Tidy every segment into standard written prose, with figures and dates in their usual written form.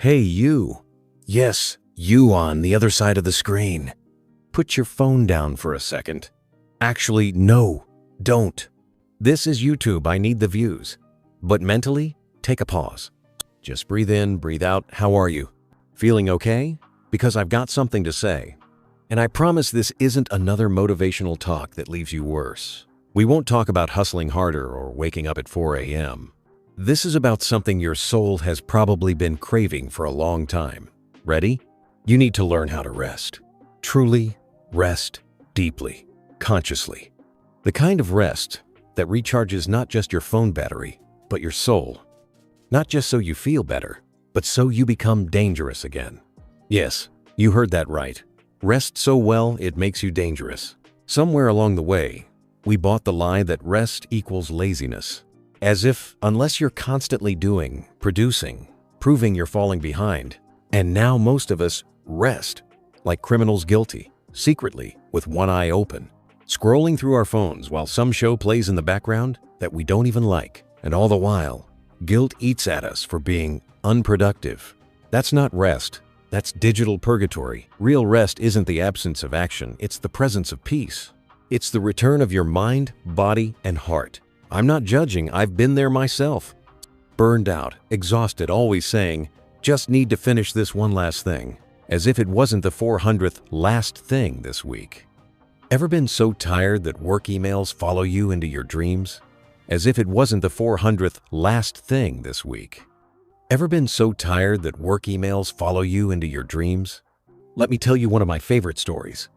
Hey, you. Yes, you on the other side of the screen. Put your phone down for a second. Actually, no, don't. This is YouTube, I need the views. But mentally, take a pause. Just breathe in, breathe out. How are you? Feeling okay? Because I've got something to say. And I promise this isn't another motivational talk that leaves you worse. We won't talk about hustling harder or waking up at 4 a.m. This is about something your soul has probably been craving for a long time. Ready? You need to learn how to rest. Truly rest deeply, consciously. The kind of rest that recharges not just your phone battery, but your soul. Not just so you feel better, but so you become dangerous again. Yes, you heard that right. Rest so well it makes you dangerous. Somewhere along the way, we bought the lie that rest equals laziness. As if, unless you're constantly doing, producing, proving you're falling behind. And now most of us rest, like criminals guilty, secretly, with one eye open, scrolling through our phones while some show plays in the background that we don't even like. And all the while, guilt eats at us for being unproductive. That's not rest. That's digital purgatory. Real rest isn't the absence of action, it's the presence of peace. It's the return of your mind, body, and heart. I'm not judging, I've been there myself. Burned out, exhausted, always saying, just need to finish this one last thing, as if it wasn't the 400th last thing this week. Ever been so tired that work emails follow you into your dreams? As if it wasn't the 400th last thing this week. Ever been so tired that work emails follow you into your dreams? Let me tell you one of my favorite stories.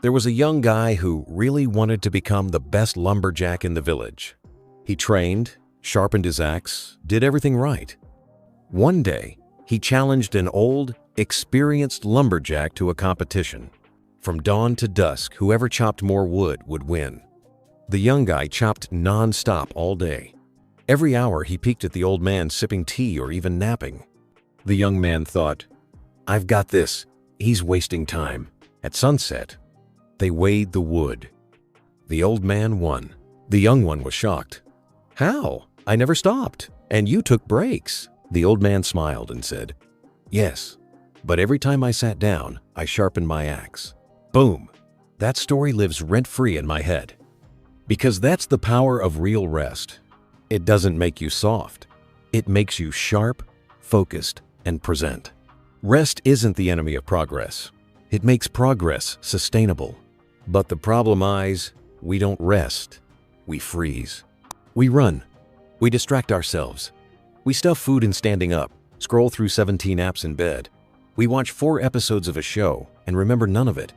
There was a young guy who really wanted to become the best lumberjack in the village. He trained, sharpened his axe, did everything right. One day, he challenged an old, experienced lumberjack to a competition. From dawn to dusk, whoever chopped more wood would win. The young guy chopped non-stop all day. Every hour he peeked at the old man sipping tea or even napping. The young man thought, I've got this, he's wasting time. At sunset, they weighed the wood. The old man won. The young one was shocked. How? I never stopped. And you took breaks. The old man smiled and said, yes, but every time I sat down, I sharpened my axe. Boom. That story lives rent-free in my head. Because that's the power of real rest. It doesn't make you soft. It makes you sharp, focused, and present. Rest isn't the enemy of progress. It makes progress sustainable. But the problem is, we don't rest. We freeze. We run. We distract ourselves. We stuff food in standing up, scroll through 17 apps in bed. We watch 4 episodes of a show and remember none of it.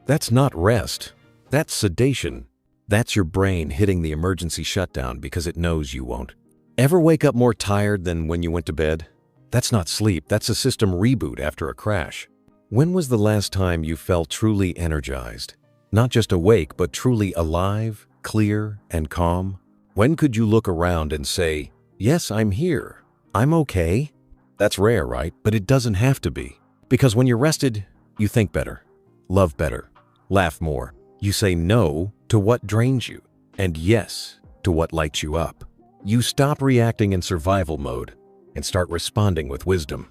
That's not rest. That's sedation. That's your brain hitting the emergency shutdown because it knows you won't. Ever wake up more tired than when you went to bed? That's not sleep. That's a system reboot after a crash. When was the last time you felt truly energized? Not just awake, but truly alive, clear, and calm? When could you look around and say, yes, I'm here. I'm okay? That's rare, right? But it doesn't have to be. Because when you're rested, you think better, love better, laugh more. You say no to what drains you, and yes to what lights you up. You stop reacting in survival mode and start responding with wisdom.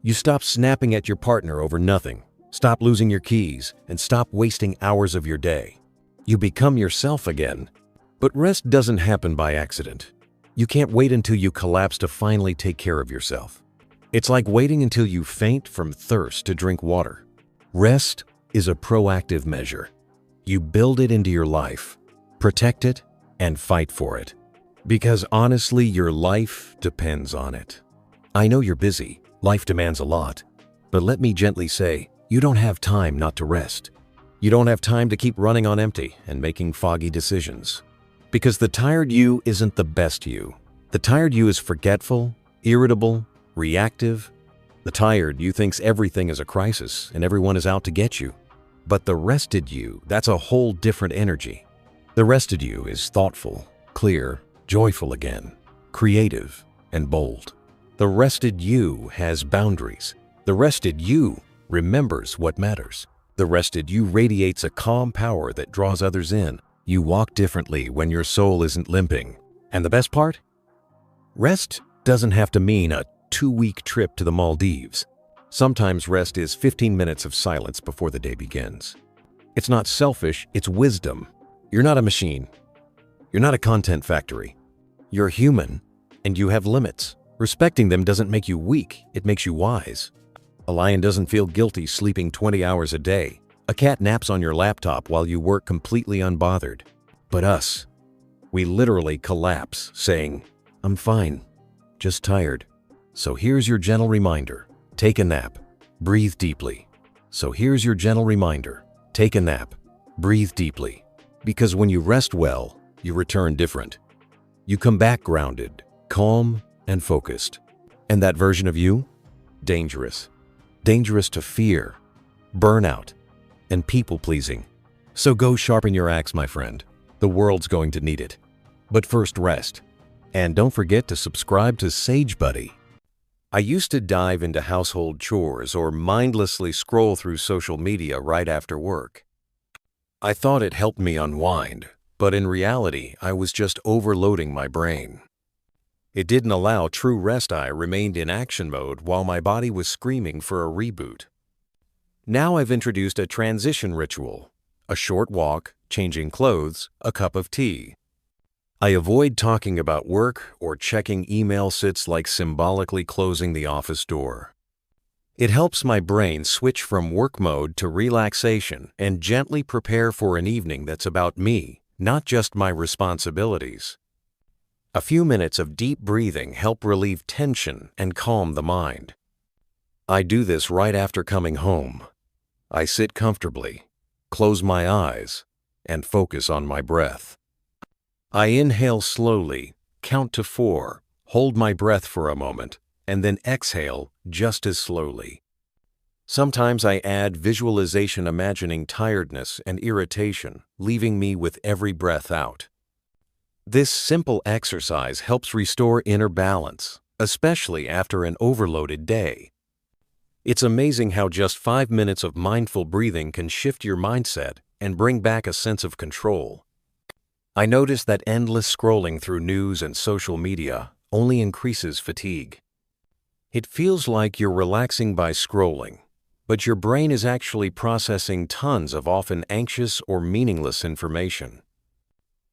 You stop snapping at your partner over nothing, stop losing your keys, and stop wasting hours of your day. You become yourself again. But rest doesn't happen by accident. You can't wait until you collapse to finally take care of yourself. It's like waiting until you faint from thirst to drink water. Rest is a proactive measure. You build it into your life, protect it, and fight for it. Because honestly, your life depends on it. I know you're busy, life demands a lot, but let me gently say, you don't have time not to rest. You don't have time to keep running on empty and making foggy decisions. Because the tired you isn't the best you. The tired you is forgetful, irritable, reactive. The tired you thinks everything is a crisis and everyone is out to get you. But the rested you, that's a whole different energy. The rested you is thoughtful, clear, joyful again, creative, and bold. The rested you has boundaries. The rested you remembers what matters. The rested you radiates a calm power that draws others in. You walk differently when your soul isn't limping. And the best part? Rest doesn't have to mean a 2-week trip to the Maldives. Sometimes rest is 15 minutes of silence before the day begins. It's not selfish, it's wisdom. You're not a machine. You're not a content factory. You're human, and you have limits. Respecting them doesn't make you weak, it makes you wise. A lion doesn't feel guilty sleeping 20 hours a day. A cat naps on your laptop while you work completely unbothered. But us, we literally collapse, saying, "I'm fine, just tired." So here's your gentle reminder. Take a nap. Breathe deeply. Take a nap. Breathe deeply. Because when you rest well, you return different. You come back grounded, calm, and focused. And that version of you? Dangerous. Dangerous to fear, burnout, and people-pleasing. So go sharpen your axe, my friend. The world's going to need it. But first, rest. And don't forget to subscribe to sagebuddy. I used to dive into household chores or mindlessly scroll through social media right after work. I thought it helped me unwind, but in reality, I was just overloading my brain. It didn't allow true rest. I remained in action mode while my body was screaming for a reboot. Now I've introduced a transition ritual: a short walk, changing clothes, a cup of tea. I avoid talking about work or checking email. Sits like symbolically closing the office door. It helps my brain switch from work mode to relaxation and gently prepare for an evening that's about me, not just my responsibilities. A few minutes of deep breathing help relieve tension and calm the mind. I do this right after coming home. I sit comfortably, close my eyes, and focus on my breath. I inhale slowly, count to 4, hold my breath for a moment, and then exhale just as slowly. Sometimes I add visualization, imagining tiredness and irritation, leaving me with every breath out. This simple exercise helps restore inner balance, especially after an overloaded day. It's amazing how just 5 minutes of mindful breathing can shift your mindset and bring back a sense of control. I notice that endless scrolling through news and social media only increases fatigue. It feels like you're relaxing by scrolling, but your brain is actually processing tons of often anxious or meaningless information.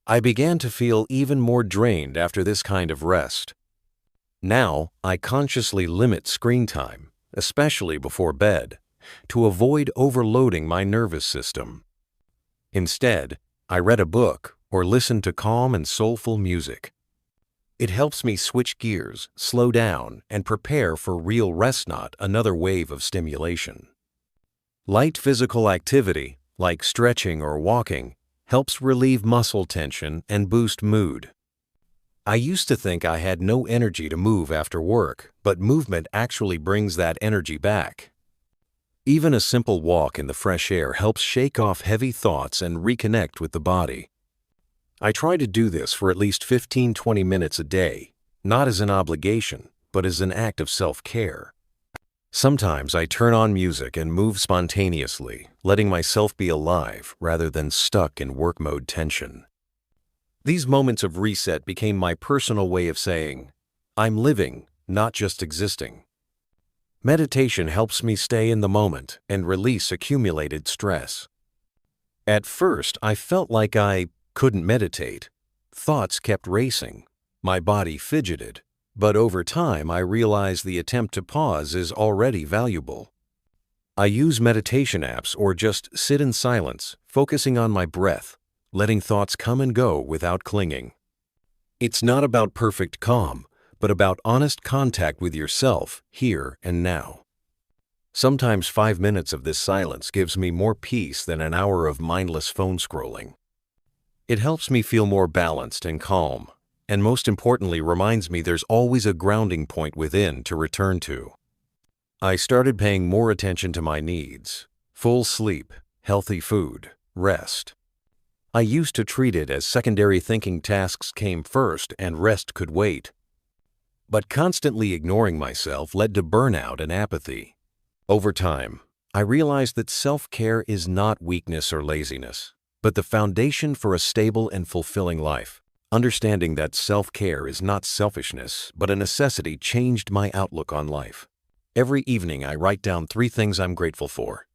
I began to feel even more drained after this kind of rest. Now, I consciously limit screen time, especially before bed, to avoid overloading my nervous system. Instead, I read a book or listen to calm and soulful music. It helps me switch gears, slow down, and prepare for real rest, not another wave of stimulation. Light physical activity, like stretching or walking, helps relieve muscle tension and boost mood. I used to think I had no energy to move after work, but movement actually brings that energy back. Even a simple walk in the fresh air helps shake off heavy thoughts and reconnect with the body. I try to do this for at least 15-20 minutes a day, not as an obligation, but as an act of self-care. Sometimes I turn on music and move spontaneously, letting myself be alive rather than stuck in work mode tension. These moments of reset became my personal way of saying, "I'm living, not just existing." Meditation helps me stay in the moment and release accumulated stress. At first, I felt like I couldn't meditate. Thoughts kept racing. My body fidgeted. But over time, I realized the attempt to pause is already valuable. I use meditation apps or just sit in silence, focusing on my breath, letting thoughts come and go without clinging. It's not about perfect calm, but about honest contact with yourself, here and now. Sometimes 5 minutes of this silence gives me more peace than an hour of mindless phone scrolling. It helps me feel more balanced and calm, and most importantly reminds me there's always a grounding point within to return to. I started paying more attention to my needs: full sleep, healthy food, rest. I used to treat it as secondary, thinking tasks came first and rest could wait. But constantly ignoring myself led to burnout and apathy. Over time, I realized that self-care is not weakness or laziness, but the foundation for a stable and fulfilling life. Understanding that self-care is not selfishness, but a necessity changed my outlook on life. Every evening I write down 3 things I'm grateful for.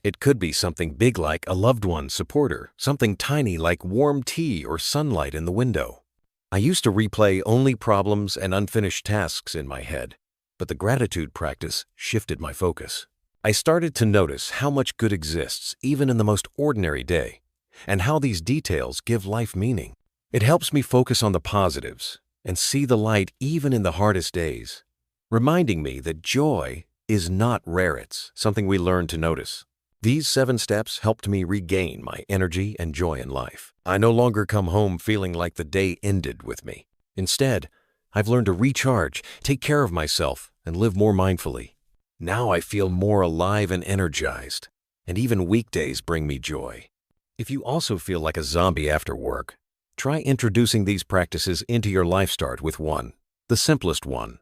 It could be something big like a loved one supporter, something tiny like warm tea or sunlight in the window. I used to replay only problems and unfinished tasks in my head, but the gratitude practice shifted my focus. I started to notice how much good exists even in the most ordinary day, and how these details give life meaning. It helps me focus on the positives and see the light even in the hardest days, reminding me that joy is not rare, it's something we learn to notice. These 7 steps helped me regain my energy and joy in life. I no longer come home feeling like the day ended with me. Instead, I've learned to recharge, take care of myself, and live more mindfully. Now I feel more alive and energized, and even weekdays bring me joy. If you also feel like a zombie after work, try introducing these practices into your life. Start with one, the simplest one.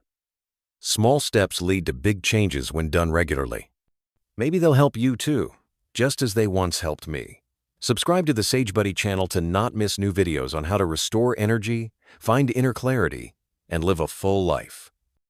Small steps lead to big changes when done regularly. Maybe they'll help you too, just as they once helped me. Subscribe to the SageBuddy channel to not miss new videos on how to restore energy, find inner clarity, and live a full life.